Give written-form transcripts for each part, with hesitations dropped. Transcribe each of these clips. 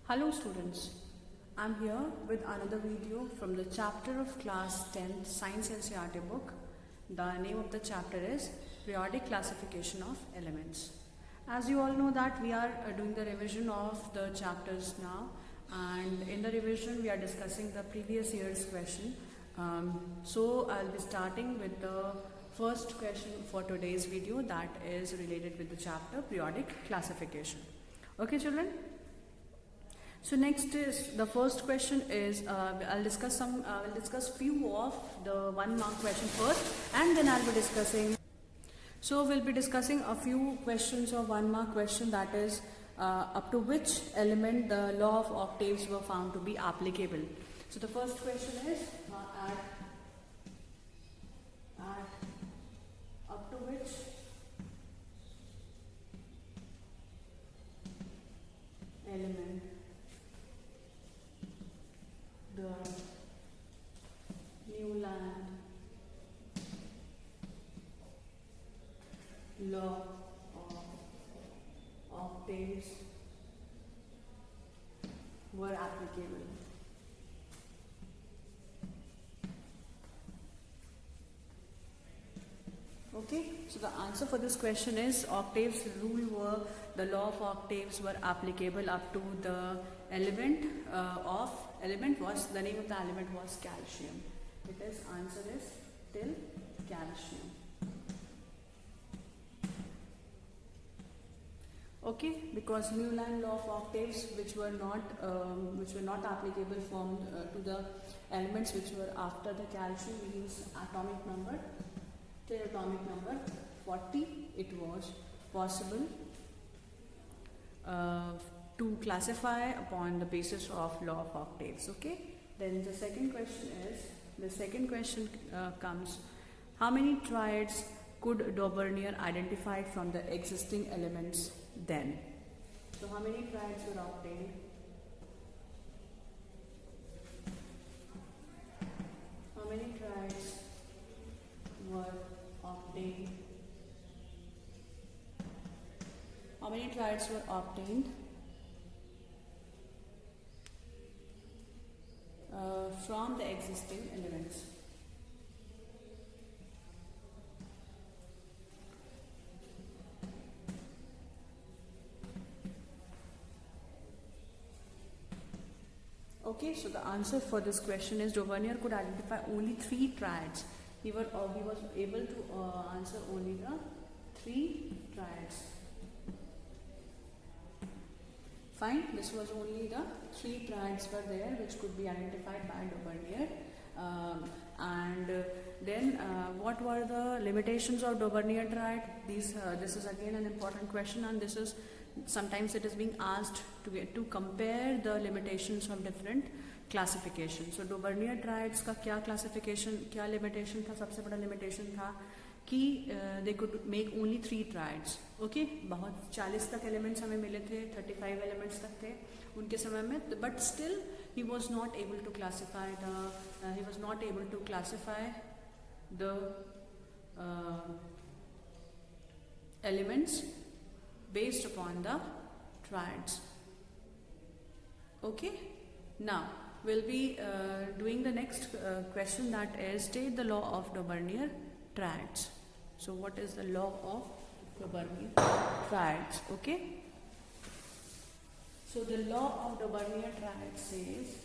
Hello students, I'm here with another video from the chapter of class 10 Science NCERT book. The name of the chapter is Periodic Classification of Elements. As you all know that we are doing the revision of the chapters now, and in the revision we are discussing the previous year's question. So I'll be starting with the first question for today's video, that is related with the chapter Periodic Classification. Okay children? So next is the first question is I'll discuss few of the 1 mark question first, and then I'll be discussing. So we'll be discussing a few questions of 1 mark question, that is up to which element the law of octaves were found to be applicable. So the first question is at up to which element the Newland law of octaves were applicable. Okay, so the answer for this question is octaves rule were, the law of octaves were applicable up to the element was, the name of the element was calcium. It is, answer is till calcium. Okay, because Newland law of octaves which were not applicable to the elements which were after the calcium, we use atomic number. Till atomic number 40 it was possible to classify upon the basis of law of octaves. Okay, then the second question comes, how many triads could Daubernier identify from the existing elements then? So how many triads were obtained? How many triads were obtained? How many triads were obtained from the existing elements? Okay, so the answer for this question is Daubernier could identify only 3 triads. He was able to answer only the 3 triads. Fine, this was only the 3 triads were there which could be identified by Daubernier. Then what were the limitations of Daubernier triad? This is again an important question, and this is sometimes it is being asked to compare the limitations of different classification. So Daubernier triads का क्या classification, क्या limitation था? सबसे बड़ा limitation था कि they could make only 3 triads. Okay, बहुत 40 तक elements हमें मिले थे, 35 elements तक थे उनके समय में, but still he was not able to classify the elements based upon the triads. Okay, now we'll be doing the next question, that is state the law of Daubernier triads. So what is the law of Daubernier triads? Okay, so the law of Daubernier triads says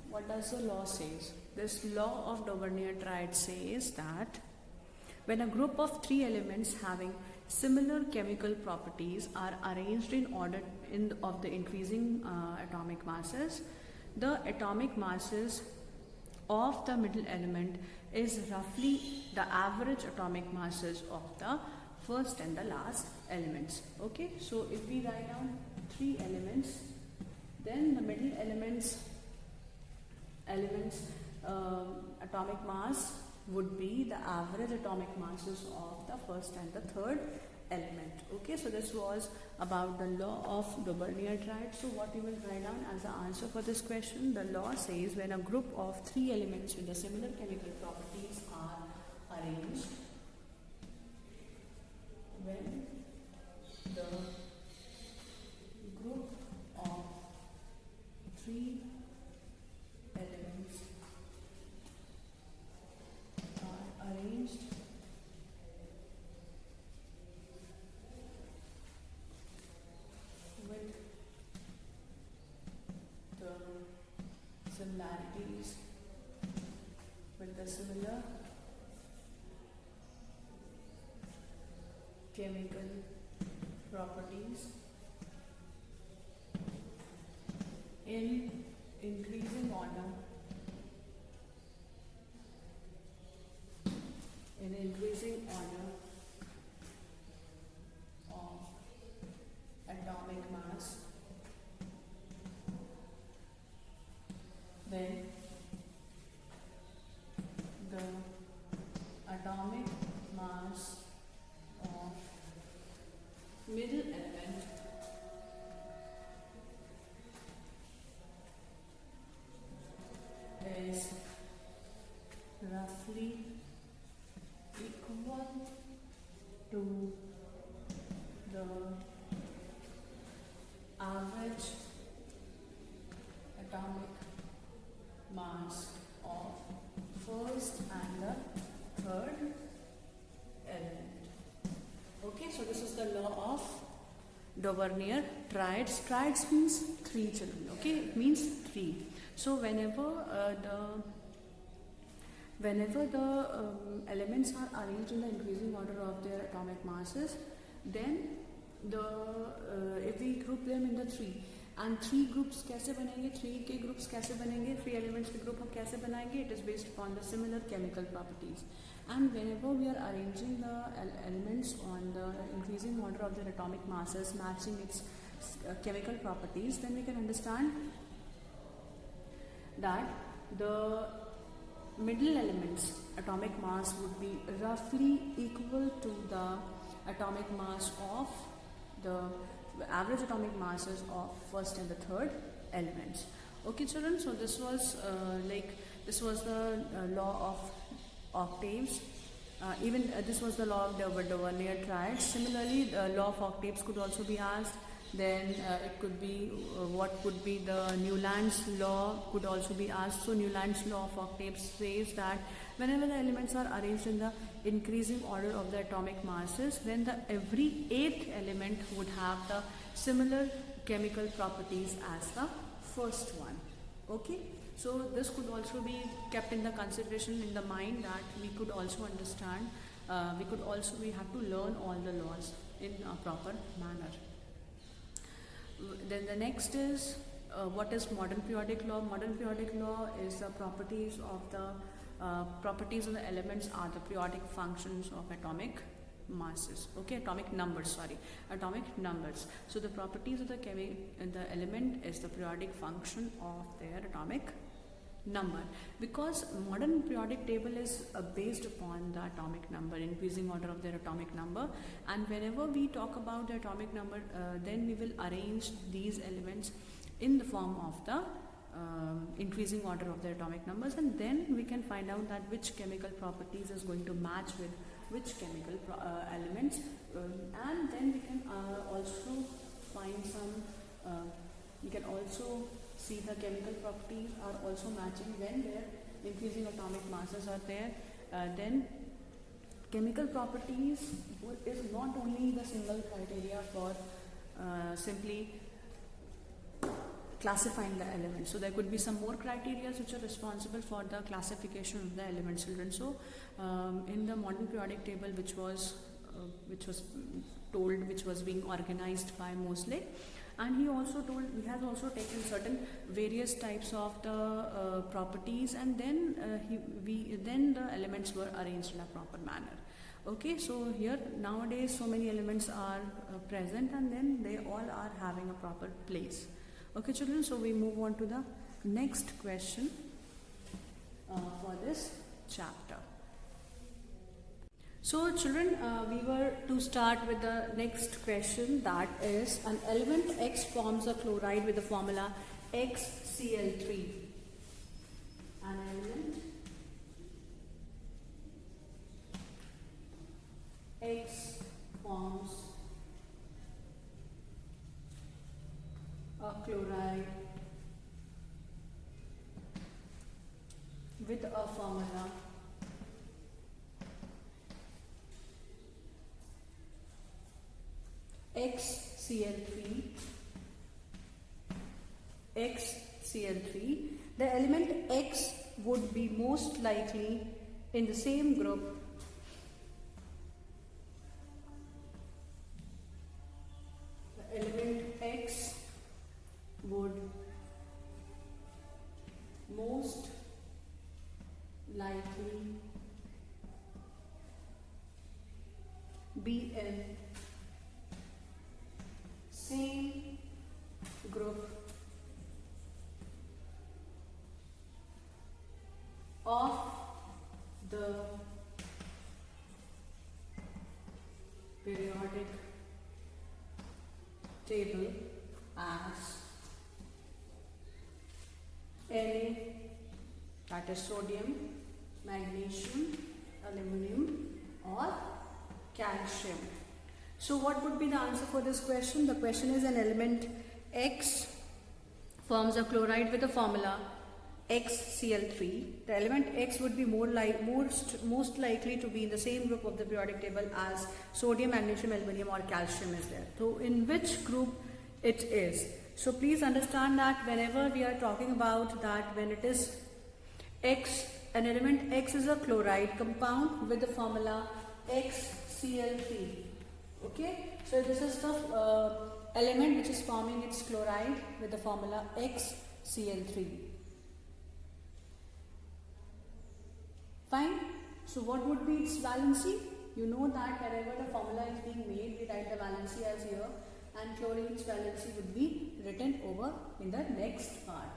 what does the law says? This law of Daubernier triad says that when a group of 3 elements having similar chemical properties are arranged in order of the increasing atomic masses, the atomic masses of the middle element is roughly the average atomic masses of the first and the last elements. Okay, so if we write down 3 elements, elements. Then the middle elements atomic mass would be the average atomic masses of the first and the third element. Okay, so this was about the law of Dobrnyer triad. So what you will write down as the answer for this question, the law says when a group of three elements with the similar chemical properties are arranged, when the group of three elements are arranged with the similarities, with the similar chemical properties in increasing order, of atomic mass, then the atomic mass of middle element is roughly equal to the average atomic mass of first and the third element. Okay, so this is the law of Dobrnyer triads. Triads means three, children. Okay, it means three. So whenever the elements are arranged in the increasing order of their atomic masses, then if we group them in the three, and three groups कैसे बनेंगे, three के groups कैसे बनेंगे, three elements के group हम कैसे बनाएंगे, it is based upon the similar chemical properties. And whenever we are arranging the elements on the increasing order of their atomic masses matching its chemical properties, then we can understand that the middle elements atomic mass would be roughly equal to the atomic mass of the average atomic masses of first and the third elements. Okay, children, so this was the law of octaves. This was the law of Dobrnyer triads. Similarly, the law of octaves could also be asked. Then it could be what would be the Newland's law could also be asked. So Newland's law of octaves says that whenever the elements are arranged in the increasing order of the atomic masses, then every eighth element would have the similar chemical properties as the first one. Okay, so this could also be kept in the consideration in the mind, that we could also understand, we have to learn all the laws in a proper manner. Then the next is what is modern periodic law? Modern periodic law is the properties of the elements are the periodic functions of atomic masses. Okay, atomic numbers. So the properties of the element is the periodic function of their atomic number, because modern periodic table is based upon the atomic number, increasing order of their atomic number. And whenever we talk about the atomic number, then we will arrange these elements in the form of the increasing order of their atomic numbers, and then we can find out that which chemical properties is going to match with which chemical elements, and then we can also find some we can also see the chemical properties are also matching when their increasing atomic masses are there. Then chemical properties is not only the single criteria for simply classifying the elements. So there could be some more criteria which are responsible for the classification of the elements, children. So in the modern periodic table, which was being organized by Moseley, and he has also taken certain various types of the properties, and then then the elements were arranged in a proper manner. Okay, so here nowadays so many elements are present and then they all are having a proper place. Okay children, so we move on to the next question for this chapter. So children, we were to start with the next question, that is, an element X forms a chloride with the formula XCl3. An element X forms a chloride with a formula XCl3. The element X would be most likely in the same group would most likely be in same group of the periodic table as Na, that is sodium, magnesium, aluminum or calcium. So what would be the answer for this question? The question is, an element X forms a chloride with the formula XCl3. The element X would be most likely to be in the same group of the periodic table as sodium, magnesium, aluminum or calcium is there. So in which group it is? So please understand that whenever we are talking about that, when it is X, an element X is a chloride compound with the formula XCl3. Okay, so this is the element which is forming its chloride with the formula XCl3. Fine. So what would be its valency? You know that wherever the formula is being made, we write the valency as here, and chlorine's valency would be written over in the next part.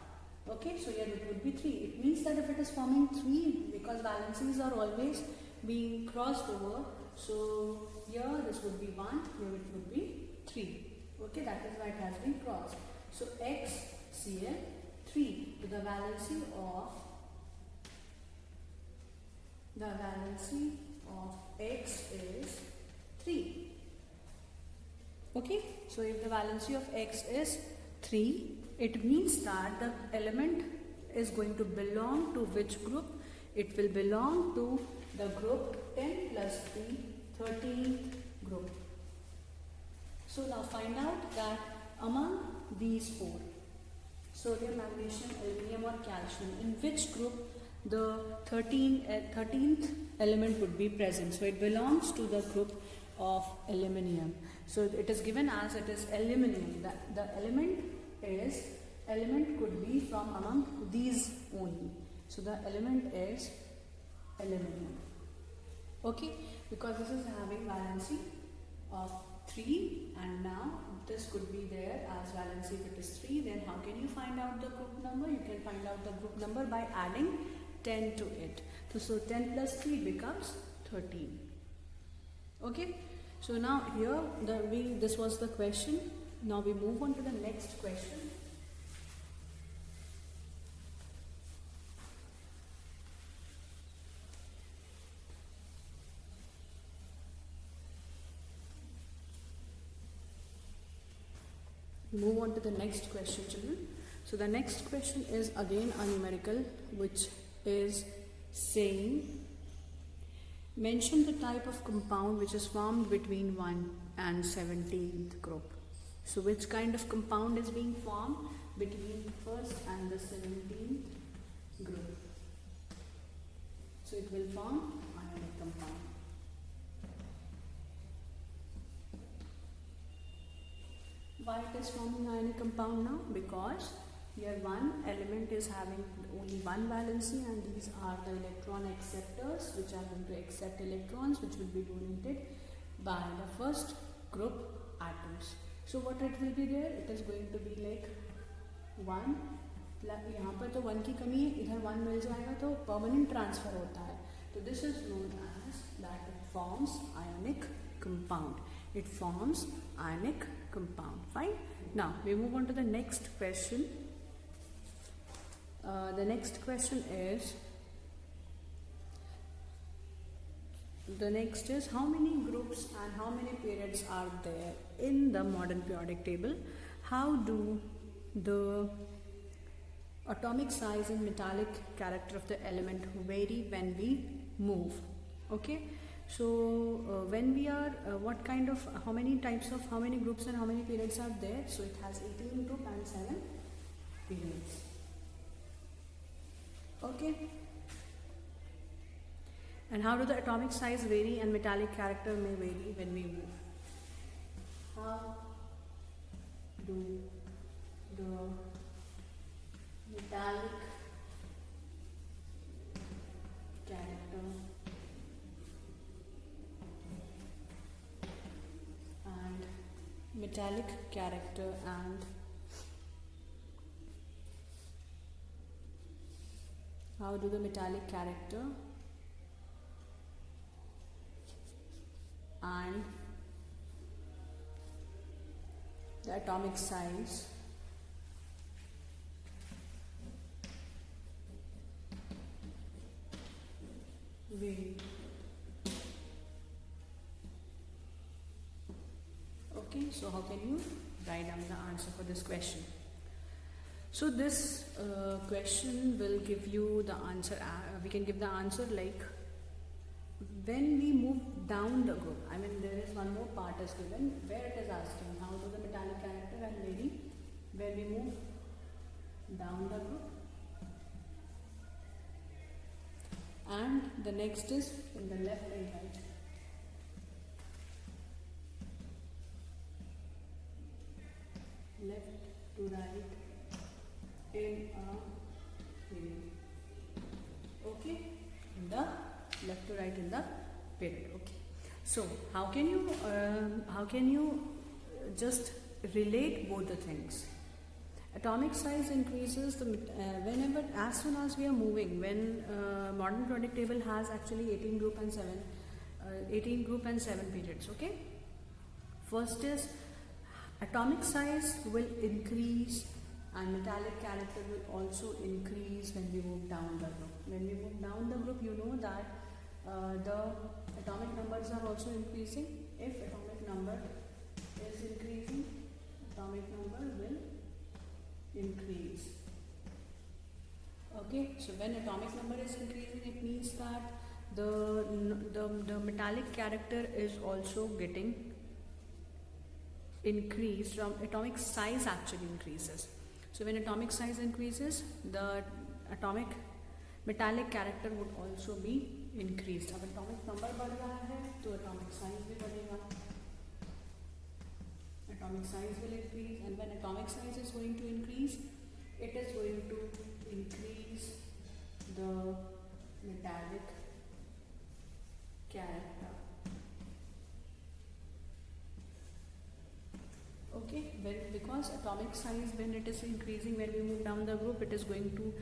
Okay, so here it would be 3. It means that if it is forming 3, because valencies are always being crossed over, so here this would be 1, here it would be 3. Okay, that is why it has been crossed. So XCl3 with the valency of X is 3. Okay, so if the valency of X is 3, it means that the element is going to belong to which group? It will belong to the group 10 plus 3, 13th group. So now find out that among these 4, sodium, magnesium, aluminum or calcium, in which group the 13th element would be present. So it belongs to the group of aluminium. So it is given as it is aluminum. The element could be from among these only. So the element is aluminum. Okay, because this is having valency of 3, and now this could be there as valency. If it is 3, then how can you find out the group number? You can find out the group number by adding 10 to it. So 10 plus 3 becomes 13. Okay, so now here this was the question. Now we move on to the next question. Move on to the next question, children. So the next question is again a numerical, which is saying, mention the type of compound which is formed between 1 and 17th group. So which kind of compound is being formed between the first and the 17th group? So it will form ionic compound. Why it is forming ionic compound now? Because Here one element is having only one valency, and these are the electron acceptors which are going to accept electrons which will be donated by the first group atoms. So what it will be there? It is going to be like 1, यहाँ पर तो 1 की कमी है, इधर 1 मिल जाएगा तो permanent transfer होता है. तो this is known as that it forms ionic compound. It forms ionic compound. Fine. Now we move on to the next question. The next question is how many groups and how many periods are there in the modern periodic table? How do the atomic size and metallic character of the element vary when we move? Okay. So when we are how many groups and how many periods are there? So it has 18 group and 7 periods. Okay. And how do the atomic size vary and metallic character may vary when we move? How do the metallic character and how do the metallic character and the atomic size vary? Okay, so how can you write down the answer for this question? So this question will give you the answer. We can give the answer like when we move down the group. I mean, there is one more part is given where it is asking how do the metallic character and vary when we move down the group. And the next is in the left and right. Left to right in a period. Okay, in the left to right in the period. Okay, so how can you just relate both the things? Atomic size increases whenever, as soon as we are moving. When modern periodic table has actually 18 group and 7 periods. Okay, first is atomic size will increase and metallic character will also increase when we move down the group. When we move down the group, you know that the atomic numbers are also increasing. If atomic number is increasing, atomic number will increase. Okay, so when atomic number is increasing, it means that the metallic character is also getting increased. From atomic size actually increases. So when atomic size increases, the atomic metallic character would also be increased. अब atomic number बढ़ रहा है तो atomic size भी बढ़ेगा. Atomic size will increase, and when atomic size is going to increase, it is going to increase the metallic character. Okay, because atomic size, when it is increasing, when we move down the group, it is going to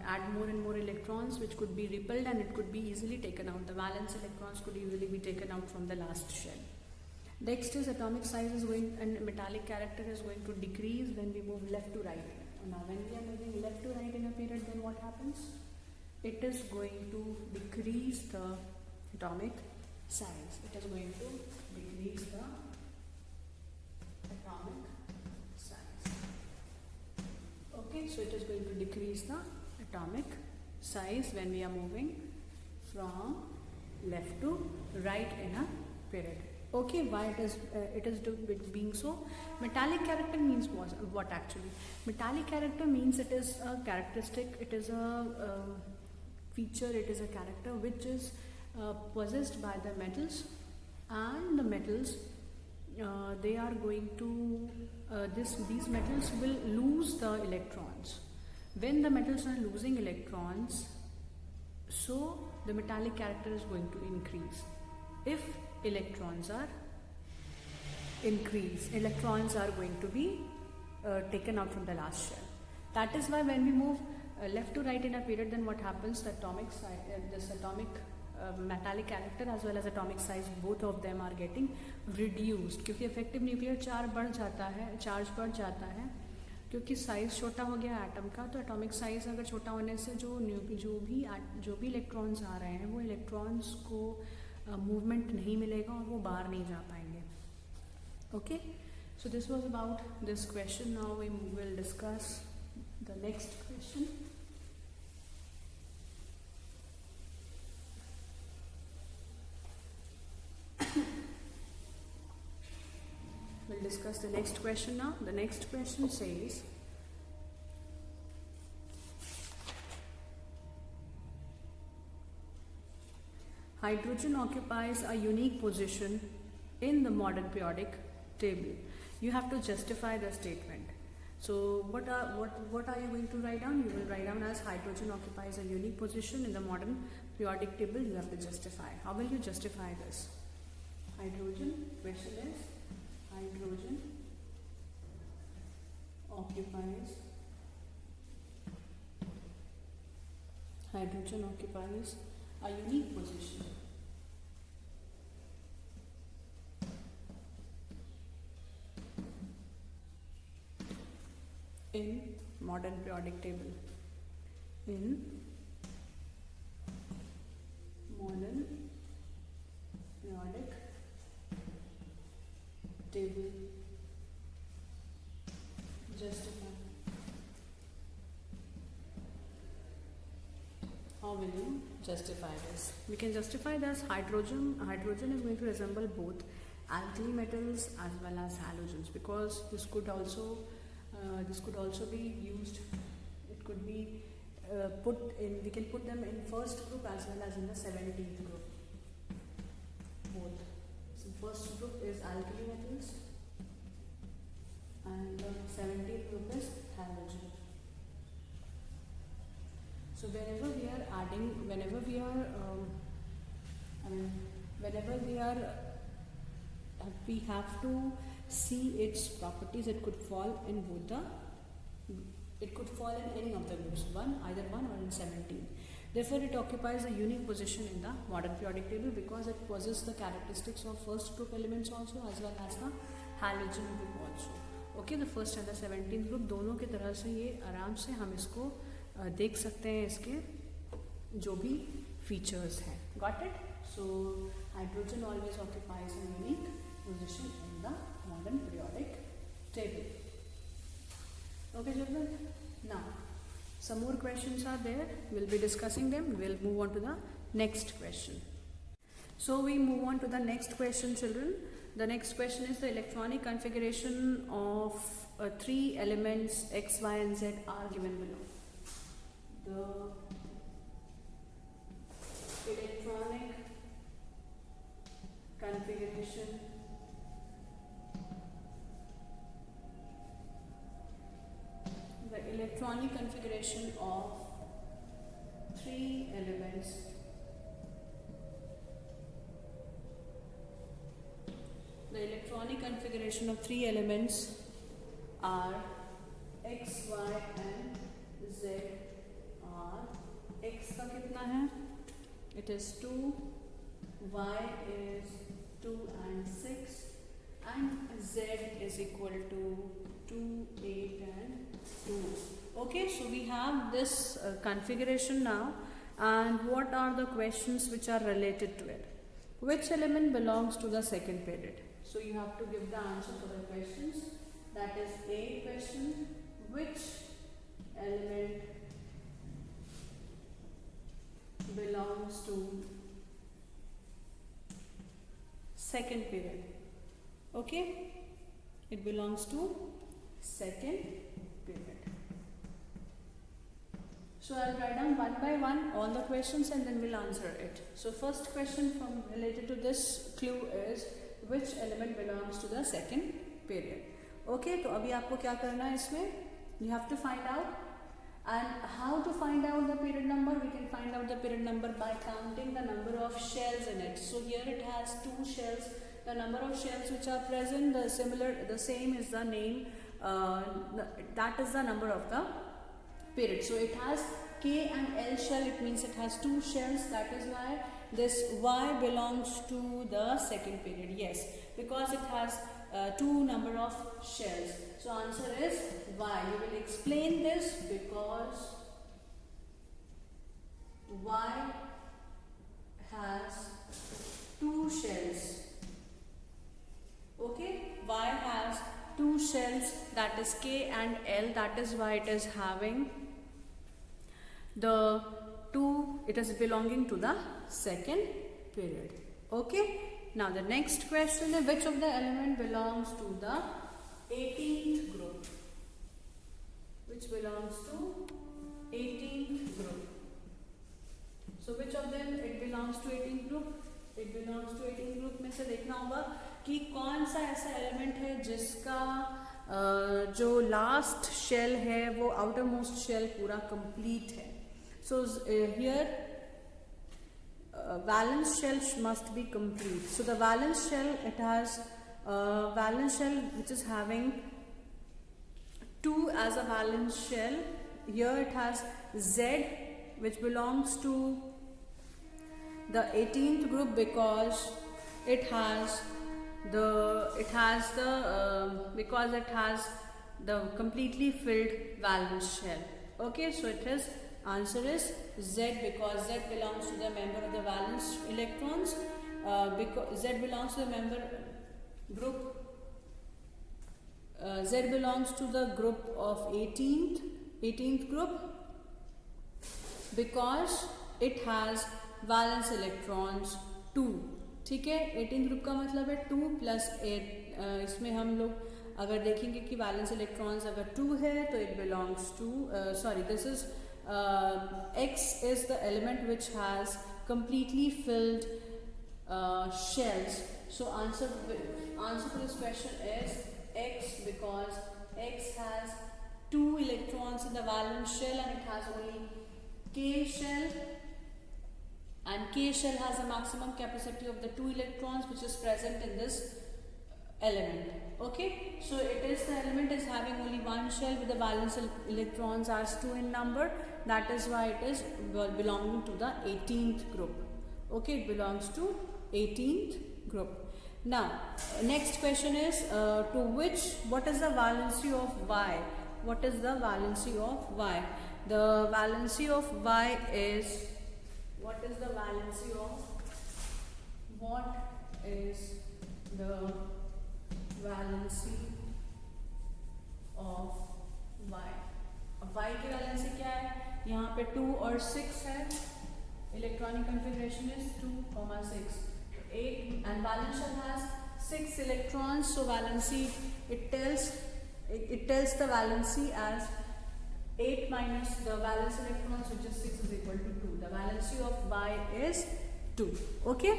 add more and more electrons which could be repelled, and it could be easily taken out. The valence electrons could easily be taken out from the last shell. Next is atomic size is going, and metallic character is going to decrease when we move left to right. Now when we are moving left to right in a period, then what happens? It is going to decrease the atomic size. It is going to decrease the atomic size. Okay, so it is going to decrease the atomic size when we are moving from left to right in a period. Okay, why it is being so? Metallic character means what actually? Metallic character means it is a characteristic, it is a feature, it is a character which is possessed by the metals, and the metals they are going to these metals will lose the electrons. When the metals are losing electrons, so the metallic character is going to increase. If electrons are increased, electrons are going to be taken out from the last shell. That is why when we move left to right in a period, then what happens? The atomic this atomic metallic character as well as atomic size, both of them are getting reduced, क्योंकि effective nuclear charge बढ़ जाता है क्योंकि size छोटा हो गया atom का. तो एटॉमिक साइज अगर छोटा होने से जो भी इलेक्ट्रॉन्स आ रहे हैं वो इलेक्ट्रॉन्स को मूवमेंट नहीं मिलेगा और वो बाहर नहीं जा पाएंगे. Okay, so this was about this question. Now we will discuss the next question. We'll discuss the next question now. The next question says, hydrogen occupies a unique position in the modern periodic table. You have to justify the statement. So what are you going to write down? You will write down as hydrogen occupies a unique position in the modern periodic table. You have to justify. How will you justify this? Hydrogen, question is, hydrogen occupies a unique position in modern periodic table. In modern periodic table. Justify. How will you justify this? We can justify this. Hydrogen is going to resemble both alkali metals as well as halogens, because this could also be used. It could be we can put them in first group as well as in the 17th group. Both. So first group is alkali metals and the 17th group is halogen. So whenever we have to see its properties. It could fall in any of the groups, either one or in 17. Therefore, it occupies a unique position in the modern periodic table because it possesses the characteristics of first group elements also as well as the halogen group also. Okay, the first and the 17th group दोनों की तरह से ये आराम से हम इसको देख सकते हैं, इसके जो भी features हैं. Got it? So hydrogen always occupies a unique position in the modern periodic table. Okay, children. Now, some more questions are there. We'll be discussing them. We'll move on to the next question. So we move on to the next question, children. The next question is the electronic configuration of three elements X, Y, and Z are given below. The electronic configuration of three elements are X, Y, and Z are X का कितना है? It is 2, Y is 2 and 6, and Z is equal to 2, 8 and 2. Okay, so we have this configuration now, and what are the questions which are related to it? Which element belongs to the second period? So you have to give the answer to the questions. That is A question. Which element belongs to second period? Okay, it belongs to second period. So I'll write down one by one all the questions and then we'll answer it. So first question related to this clue is, which element belongs to the second period. Okay, तो अभी आपको क्या करना है इसमें? You have to find out. And how to find out the period number? We can find out the period number by counting the number of shells in it. So here it has 2 shells. The number of shells which are present, the same is the name. That is the number of the period. So it has K and L shell. It means it has 2 shells. That is why this Y belongs to the second period. Yes, because it has 2 number of shells. So answer is Y. You will explain this because Y has 2 shells. Okay, Y has 2 shells, that is K and L. That is why it is having the 2. It is belonging to the second period. Okay. Now the next question is, which of the element belongs to the 18th group? Which belongs to 18th group? So which of them it belongs to 18th group? It belongs to 18th group में से देखना होगा कि कौन सा ऐसा element है जिसका जो लास्ट शेल है वो आउटर मोस्ट शेल पूरा कंप्लीट है. So here valence shell must be complete. So the valence shell, it has valence shell which is having 2 as a valence shell. Here it has Z which belongs to the 18th group because it has the completely filled valence shell. Okay, so it is answer is Z because Z belongs to the member of the valence electrons. Because Z belongs to the member group. Z belongs to the group of 18th group because it has valence electrons 2. ठीक है, 18th group का मतलब है 2 + 8. इसमें हम लोग अगर देखेंगे कि वैलेंस इलेक्ट्रॉन्स अगर 2 है तो it belongs to this is X is the element which has completely filled shells. So answer to this question is X because X has 2 electrons in the valence shell and it has only K shell, and K shell has a maximum capacity of the 2 electrons which is present in this element. Okay, so it is the element is having only 1 shell with the valence electrons as 2 in number. That is why it is belonging to the 18th group. Okay, it belongs to 18th group. Now next question is what is the valency of Y? What is the valency of Y? The valency of Y is what is the valency of Y? अब Y की valency क्या है? यहाँ पे 2 और 6 है. Electronic configuration is 2,6. 8 and valence shell has 6 electrons. So valency it tells the valency as 8 minus the valence electrons, which is 6, is equal to 2. The valency of Y is 2. Okay.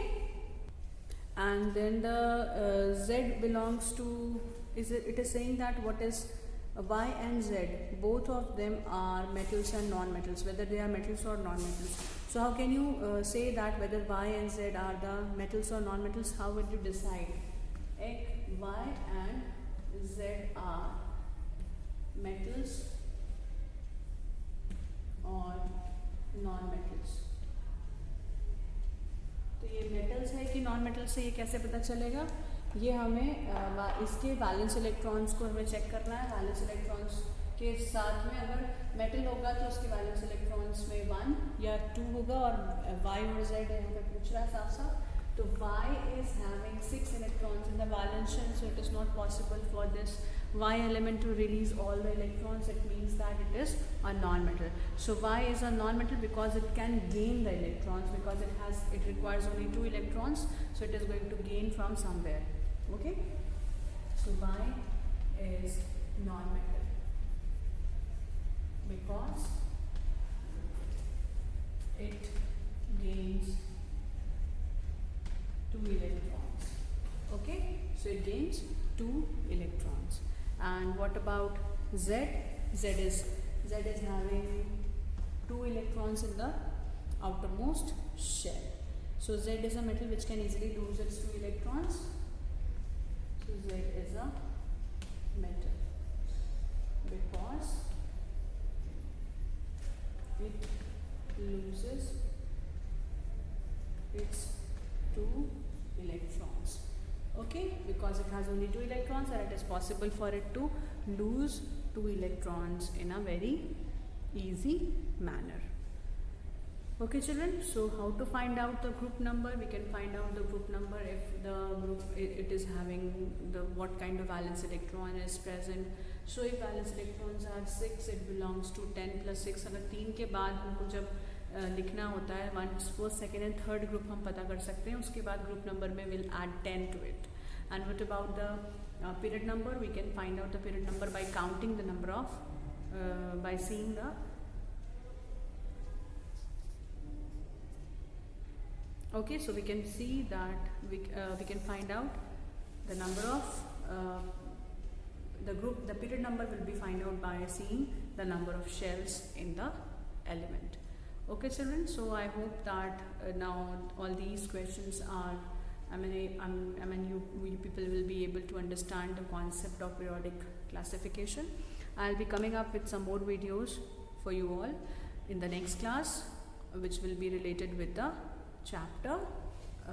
And then the Z belongs to it is saying that what is Y and Z, both of them are metals and non-metals, whether they are metals or non-metals. So how can you say that whether Y and Z are the metals or non-metals? How would you decide? Y and Z are metals or non-metals. तो ये metals है कि non metals है, ये कैसे पता चलेगा? ये हमें इसके वैलेंस इलेक्ट्रॉन्स को हमें चेक करना है. वैलेंस इलेक्ट्रॉन्स के साथ में अगर मेटल होगा तो उसके वैलेंस इलेक्ट्रॉन्स में 1 या 2 होगा, और Y और Z यहाँ पे पूछ रहा है साफ साफ. तो Y is having 6 electrons in the valence shell, so it is not possible for this Y element to release all the electrons. It means that it is a non-metal. So Y is a non-metal because it can gain the electrons, because it requires only 2 electrons, so it is going to gain from somewhere. Okay, so Y is non-metal because it gains 2 electrons. Okay, gains 2 electrons. And what about Z? Z is having 2 electrons in the outermost shell. So Z is a metal which can easily lose its 2 electrons. So Z is a metal because it loses its 2 electrons. Okay, because it has only 2 electrons, and it is possible for it to lose 2 electrons in a very easy manner. Okay children, so how to find out the group number? We can find out the group number if the group it is having the what kind of valence electron is present. So if valence electrons are 6, it belongs to 10 plus 6. अगर 3 के बाद हमको जब लिखना होता है 1, first, second and third group हम पता कर सकते हैं. उसके बाद ग्रुप नंबर में will add 10 to it. And what about the period number? We can find out the period number by counting the number of by seeing the okay, so we can see that we can find out the number of the period number will be find out by seeing the number of shells in the element. Okay children, so I hope that now all these questions are you people will be able to understand the concept of periodic classification. I'll be coming up with some more videos for you all in the next class, which will be related with the chapter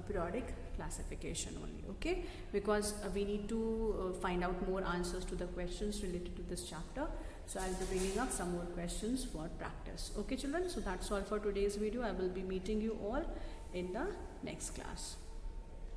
periodic classification only. Okay, because we need to find out more answers to the questions related to this chapter. So I'll be bringing up some more questions for practice. Okay children, so that's all for today's video. I will be meeting you all in the next class.